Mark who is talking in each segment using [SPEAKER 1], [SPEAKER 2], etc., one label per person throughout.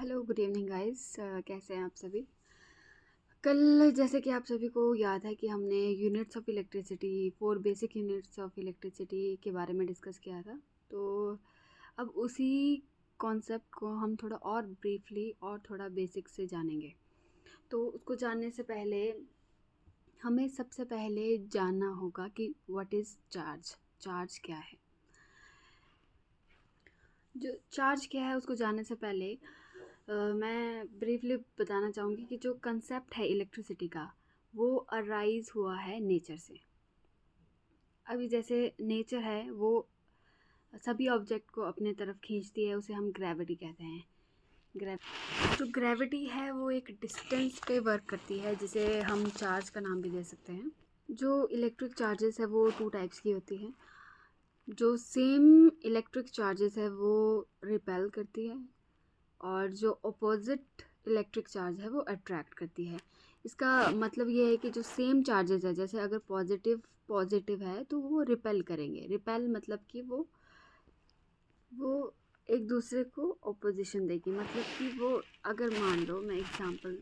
[SPEAKER 1] Hello, good evening guys. कैसे हैं आप सभी। कल जैसे कि आप सभी को याद है कि हमने units of electricity 4 basic units of electricity के बारे में डिस्कस किया था। तो अब उसी कॉन्सेप्ट को हम थोड़ा और ब्रीफली और थोड़ा बेसिक से जानेंगे। तो उसको जानने से पहले हमें सबसे पहले जानना होगा कि व्हाट इज़ चार्ज। चार्ज क्या है। जो चार्ज क्या है उसको जानने से पहले मैं ब्रीफली बताना चाहूँगी कि जो कंसेप्ट है इलेक्ट्रिसिटी का वो अराइज हुआ है नेचर से। अभी जैसे नेचर है वो सभी ऑब्जेक्ट को अपने तरफ खींचती है, उसे हम ग्रेविटी कहते हैं। जो ग्रेविटी है वो एक डिस्टेंस पे वर्क करती है, जिसे हम चार्ज का नाम भी दे सकते हैं। जो इलेक्ट्रिक चार्जेस है वो 2 टाइप्स की होती है। जो सेम इलेक्ट्रिक चार्जेस है वो रिपेल करती है और जो अपोजिट इलेक्ट्रिक चार्ज है वो अट्रैक्ट करती है। इसका मतलब ये है कि जो सेम चार्जेस है, जैसे अगर पॉजिटिव पॉजिटिव है तो वो रिपेल करेंगे। रिपेल मतलब कि वो एक दूसरे को ऑपोजिशन देगी। मतलब कि वो अगर मान लो, मैं एग्जांपल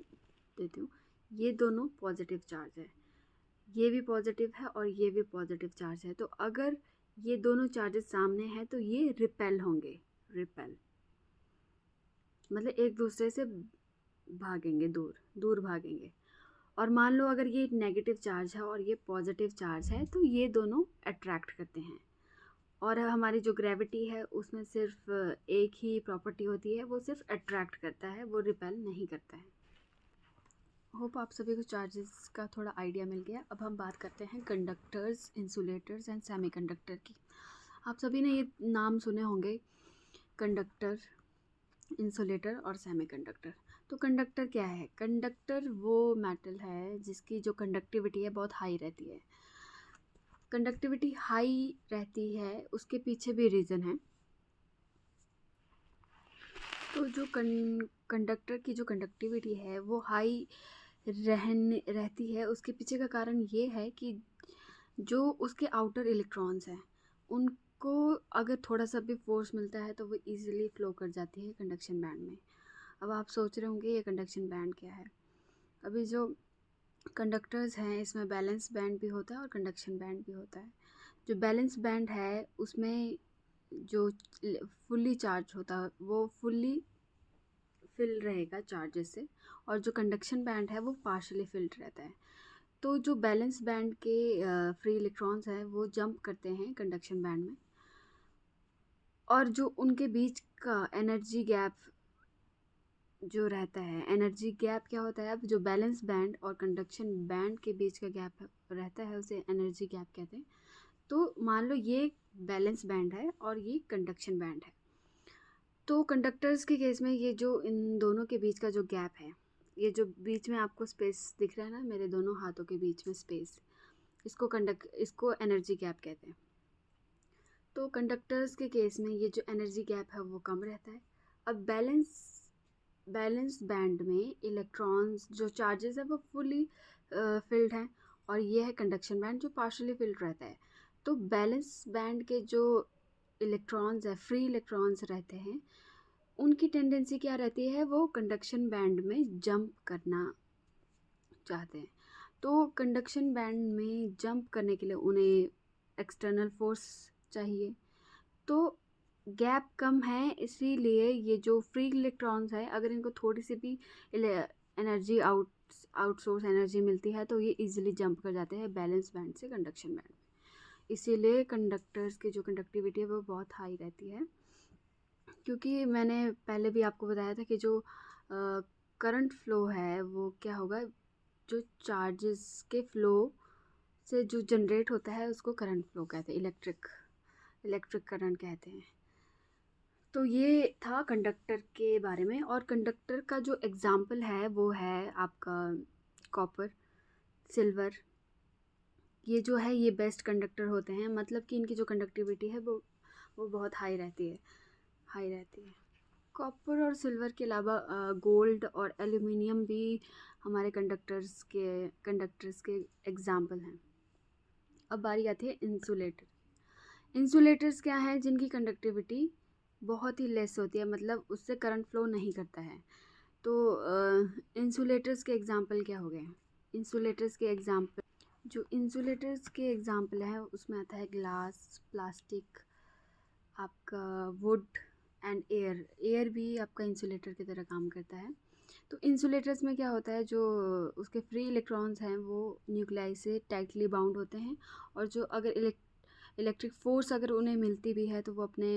[SPEAKER 1] देती हूँ, ये दोनों पॉजिटिव चार्ज है, ये भी पॉजिटिव है और ये भी पॉजिटिव चार्ज है। तो अगर ये दोनों चार्जेस सामने हैं तो ये रिपेल होंगे। रिपेल मतलब एक दूसरे से भागेंगे, दूर दूर भागेंगे। और मान लो अगर ये नेगेटिव चार्ज है और ये पॉजिटिव चार्ज है तो ये दोनों अट्रैक्ट करते हैं। और हमारी जो ग्रेविटी है उसमें सिर्फ एक ही प्रॉपर्टी होती है, वो सिर्फ अट्रैक्ट करता है, वो रिपेल नहीं करता है। होप आप सभी को चार्जेस का थोड़ा आइडिया मिल गया। अब हम बात करते हैं कंडक्टर्स, इंसुलेटर्स एंड सेमीकंडक्टर की। आप सभी ने ये नाम सुने होंगे, कंडक्टर, इंसुलेटर और सेमीकंडक्टर। तो कंडक्टर क्या है। कंडक्टर वो मेटल है जिसकी जो कंडक्टिविटी है बहुत हाई रहती है। कंडक्टिविटी हाई रहती है उसके पीछे भी रीज़न है। तो जो कंडक्टर की जो कंडक्टिविटी है वो हाई रहती है, उसके पीछे का कारण ये है कि जो उसके आउटर इलेक्ट्रॉन्स हैं उनको अगर थोड़ा सा भी फोर्स मिलता है तो वो इजीली फ्लो कर जाती है कंडक्शन बैंड में। अब आप सोच रहे होंगे ये कंडक्शन बैंड क्या है। अभी जो कंडक्टर्स हैं इसमें बैलेंस बैंड भी होता है और कंडक्शन बैंड भी होता है। जो बैलेंस बैंड है उसमें जो फुल्ली चार्ज होता है वो फुल्ली फिल रहेगा चार्जेस से, और जो कंडक्शन बैंड है वो पार्शली फिल्ड रहता है। तो जो बैलेंस बैंड के फ्री इलेक्ट्रॉन्स हैं वो जंप करते हैं कंडक्शन बैंड में, और जो उनके बीच का एनर्जी गैप जो रहता है, एनर्जी गैप क्या होता है। अब जो बैलेंस बैंड और कंडक्शन बैंड के बीच का गैप रहता है उसे एनर्जी गैप कहते हैं। तो मान लो ये बैलेंस बैंड है और ये कंडक्शन बैंड है। तो कंडक्टर्स के केस में ये जो इन दोनों के बीच का जो गैप है, ये जो बीच में आपको स्पेस दिख रहा है ना, मेरे दोनों हाथों के बीच में स्पेस, इसको एनर्जी गैप कहते हैं। तो कंडक्टर्स के केस में ये जो एनर्जी गैप है वो कम रहता है। अब बैलेंस बैंड में इलेक्ट्रॉन्स जो चार्जेस है वो फुली फिल्ड हैं, और ये है कंडक्शन बैंड जो पार्शली फिल्ड रहता है। तो बैलेंस बैंड के जो इलेक्ट्रॉन्स है, फ्री इलेक्ट्रॉन्स रहते हैं, उनकी टेंडेंसी क्या रहती है, वो कंडक्शन बैंड में जंप करना चाहते हैं। तो कंडक्शन बैंड में जंप करने के लिए उन्हें एक्सटर्नल फोर्स चाहिए। तो गैप कम है, इसीलिए ये जो फ्री इलेक्ट्रॉन्स है अगर इनको थोड़ी सी भी एनर्जी आउटसोर्स एनर्जी मिलती है तो ये इजीली जंप कर जाते हैं बैलेंस बैंड से कंडक्शन बैंड में। इसीलिए कंडक्टर्स की जो कंडक्टिविटी है वो बहुत हाई रहती है। क्योंकि मैंने पहले भी आपको बताया था कि जो करंट फ्लो है वो क्या होगा, जो चार्जेस के फ्लो से जो जनरेट होता है उसको करंट फ्लो कहते हैं, इलेक्ट्रिक करंट कहते हैं। तो ये था कंडक्टर के बारे में। और कंडक्टर का जो एग्जाम्पल है वो है आपका कॉपर, सिल्वर। ये जो है ये बेस्ट कंडक्टर होते हैं, मतलब कि इनकी जो कंडक्टिविटी है वो बहुत हाई रहती है। कॉपर और सिल्वर के अलावा गोल्ड और एल्युमिनियम भी हमारे कंडक्टर्स के एग्जाम्पल हैं। अब बारी आती है इंसुलेटर्स क्या हैं जिनकी कंडक्टिविटी बहुत ही लेस होती है, मतलब उससे करंट फ्लो नहीं करता है। तो इंसुलेटर्स के एग्जांपल क्या हो गए? इंसुलेटर्स के एग्जांपल, जो इंसुलेटर्स के एग्जांपल हैं उसमें आता है ग्लास, प्लास्टिक, आपका वुड एंड एयर। एयर भी आपका इंसुलेटर की तरह काम करता है। तो इंसुलेटर्स में क्या होता है, जो उसके फ्री इलेक्ट्रॉन्स हैं वो न्यूक्लियाई से टाइटली बाउंड होते हैं, और जो अगर इलेक्ट्रिक फोर्स अगर उन्हें मिलती भी है तो वो अपने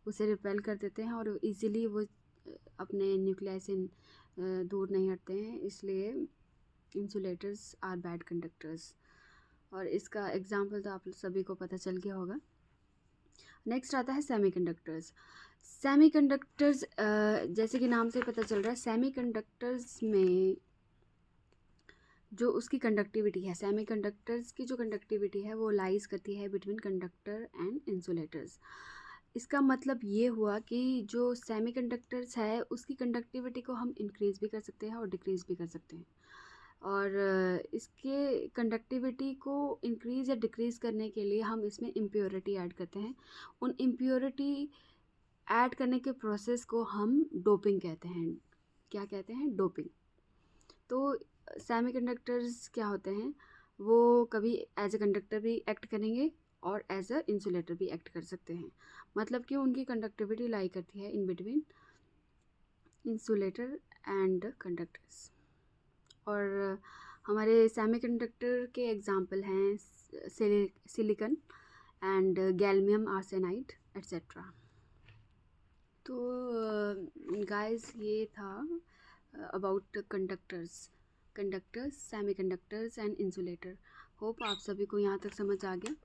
[SPEAKER 1] उसे रिपेल कर देते हैं, और इजीली वो अपने न्यूक्लियाई से दूर नहीं हटते हैं, इसलिए इंसुलेटर्स आर बैड कंडक्टर्स। और इसका एग्जांपल तो आप सभी को पता चल गया होगा। नेक्स्ट आता है सेमीकंडक्टर्स। सेमीकंडक्टर्स जैसे कि नाम से पता चल रहा है, सेमीकंडक्टर्स में जो उसकी कंडक्टिविटी है, सेमीकंडक्टर्स की जो कंडक्टिविटी है वो लाइज करती है बिटवीन कंडक्टर एंड इंसुलेटर्स। इसका मतलब ये हुआ कि जो सेमीकंडक्टर्स है उसकी कंडक्टिविटी को हम इंक्रीज़ भी कर सकते हैं और डिक्रीज़ भी कर सकते हैं। और इसके कंडक्टिविटी को इंक्रीज़ या डिक्रीज़ करने के लिए हम इसमें इम्प्योरिटी ऐड करते हैं। उन इम्प्योरिटी ऐड करने के प्रोसेस को हम डोपिंग कहते हैं। क्या कहते हैं? डोपिंग। तो सेमीकंडक्टर्स क्या होते हैं, वो कभी एज ए कंडक्टर भी एक्ट करेंगे और एज अ इंसुलेटर भी एक्ट कर सकते हैं। मतलब कि उनकी कंडक्टिविटी लाई करती है in between insulator and conductors. और हमारे सेमीकंडक्टर के एग्जांपल हैं सिलिकॉन एंड गैल्मियम आर्सेनाइड एट्सेट्रा। तो गाइस ये था about conductors, semiconductors and insulator. Hope आप सभी को यहाँ तक समझ आ गया।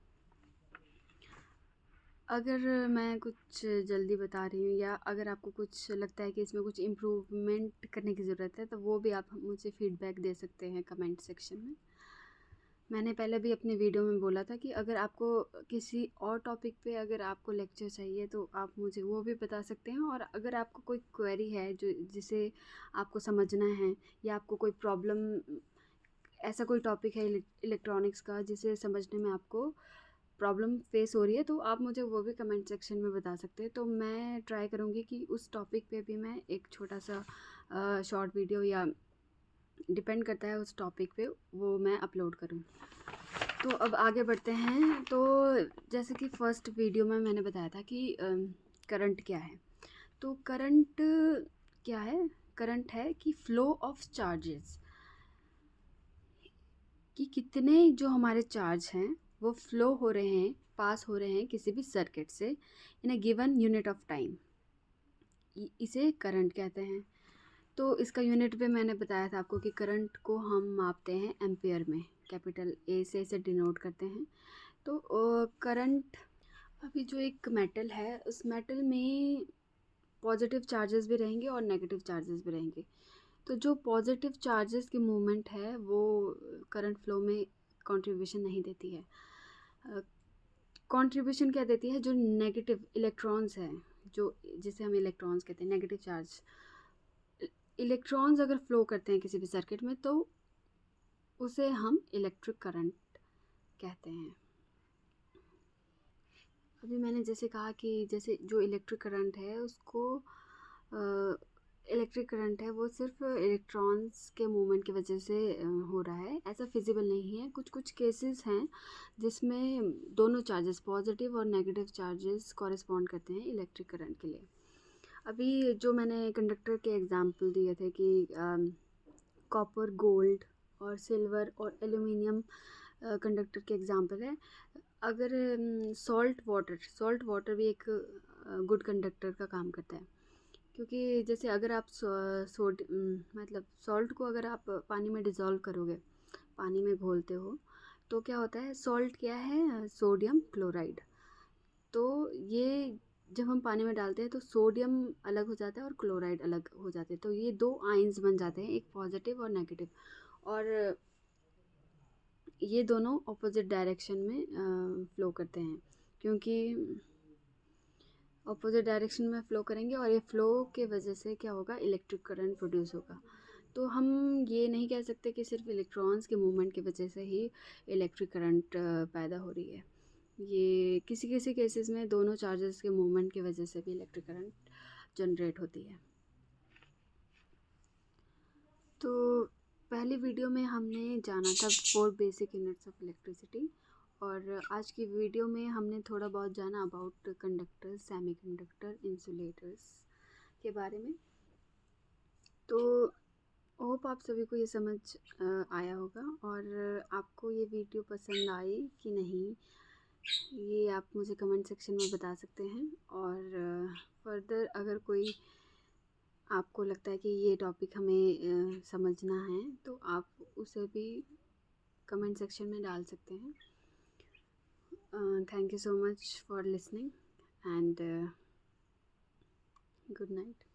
[SPEAKER 1] अगर मैं कुछ जल्दी बता रही हूँ या अगर आपको कुछ लगता है कि इसमें कुछ इम्प्रूवमेंट करने की ज़रूरत है, तो वो भी आप मुझे फीडबैक दे सकते हैं कमेंट सेक्शन में। मैंने पहले भी अपने वीडियो में बोला था कि अगर आपको किसी और टॉपिक पे अगर आपको लेक्चर चाहिए तो आप मुझे वो भी बता सकते हैं। और अगर आपको कोई क्वेरी है जो जिसे आपको समझना है, या आपको कोई प्रॉब्लम, ऐसा कोई टॉपिक है इलेक्ट्रॉनिक्स का जिसे समझने में आपको प्रॉब्लम फेस हो रही है, तो आप मुझे वो भी कमेंट सेक्शन में बता सकते हैं। तो मैं ट्राई करूँगी कि उस टॉपिक पे भी मैं एक छोटा सा शॉर्ट वीडियो, या डिपेंड करता है उस टॉपिक पे, वो मैं अपलोड करूँ। तो अब आगे बढ़ते हैं। तो जैसे कि फर्स्ट वीडियो में मैंने बताया था कि करंट क्या है। तो करंट क्या है? करंट है कि फ्लो ऑफ चार्जेस, कि कितने जो हमारे चार्ज हैं वो फ्लो हो रहे हैं, पास हो रहे हैं किसी भी सर्किट से in a given unit of time, इसे करंट कहते हैं। तो इसका यूनिट भी मैंने बताया था आपको कि करंट को हम मापते हैं एम्पेयर में, कैपिटल ए से इसे डिनोट करते हैं। तो करंट, अभी जो एक मेटल है उस मेटल में पॉजिटिव चार्जेस भी रहेंगे और नेगेटिव चार्जेस भी रहेंगे। तो जो पॉजिटिव चार्जेस की मूवमेंट है वो करंट फ्लो में कंट्रीब्यूशन नहीं देती है। कंट्रीब्यूशन क्या देती है? जो नेगेटिव इलेक्ट्रॉन्स हैं, जो जिसे हम इलेक्ट्रॉन्स कहते हैं, नेगेटिव चार्ज इलेक्ट्रॉन्स अगर फ्लो करते हैं किसी भी सर्किट में तो उसे हम इलेक्ट्रिक करंट कहते हैं। अभी मैंने जैसे कहा कि जैसे जो इलेक्ट्रिक करंट है उसको इलेक्ट्रिक करंट है वो सिर्फ इलेक्ट्रॉन्स के मूवमेंट की वजह से हो रहा है, ऐसा फिजिबल नहीं है। कुछ कुछ केसेस हैं जिसमें दोनों चार्जेस, पॉजिटिव और नेगेटिव चार्जेस कॉरेस्पॉन्ड करते हैं इलेक्ट्रिक करंट के लिए। अभी जो मैंने कंडक्टर के एग्जांपल दिए थे कि कॉपर, गोल्ड और सिल्वर और एल्युमिनियम कंडक्टर के एग्जांपल है। अगर सॉल्ट वाटर भी एक गुड कंडक्टर का काम करता है, क्योंकि जैसे अगर आप मतलब सॉल्ट को अगर आप पानी में डिज़ोल्व करोगे, पानी में घोलते हो, तो क्या होता है? सॉल्ट क्या है? Sodium chloride. तो ये जब हम पानी में डालते हैं तो सोडियम अलग हो जाता है और क्लोराइड अलग हो जाते हैं, तो ये दो आयंस बन जाते हैं, एक पॉजिटिव और नेगेटिव। और ये दोनों ऑपोजिट डायरेक्शन में फ़्लो करते हैं, क्योंकि ऑपोजिट डायरेक्शन में फ़्लो करेंगे और ये फ़्लो के वजह से क्या होगा? इलेक्ट्रिक करंट प्रोड्यूस होगा। तो हम ये नहीं कह सकते कि सिर्फ इलेक्ट्रॉन्स के मूवमेंट की वजह से ही इलेक्ट्रिक करंट पैदा हो रही है। ये किसी किसी केसेस में दोनों चार्जेस के मूवमेंट की वजह से भी इलेक्ट्रिक करंट जनरेट होती है। तो पहली वीडियो में हमने जाना था 4 बेसिक यूनिट्स ऑफ इलेक्ट्रिसिटी, और आज की वीडियो में हमने थोड़ा बहुत जाना अबाउट कंडक्टर्स, सेमीकंडक्टर, इंसुलेटर्स के बारे में। तो होप आप सभी को ये समझ आया होगा, और आपको ये वीडियो पसंद आई कि नहीं ये आप मुझे कमेंट सेक्शन में बता सकते हैं। और फर्दर अगर कोई आपको लगता है कि ये टॉपिक हमें समझना है तो आप उसे भी कमेंट सेक्शन में डाल सकते हैं। Thank you so much for listening and good night.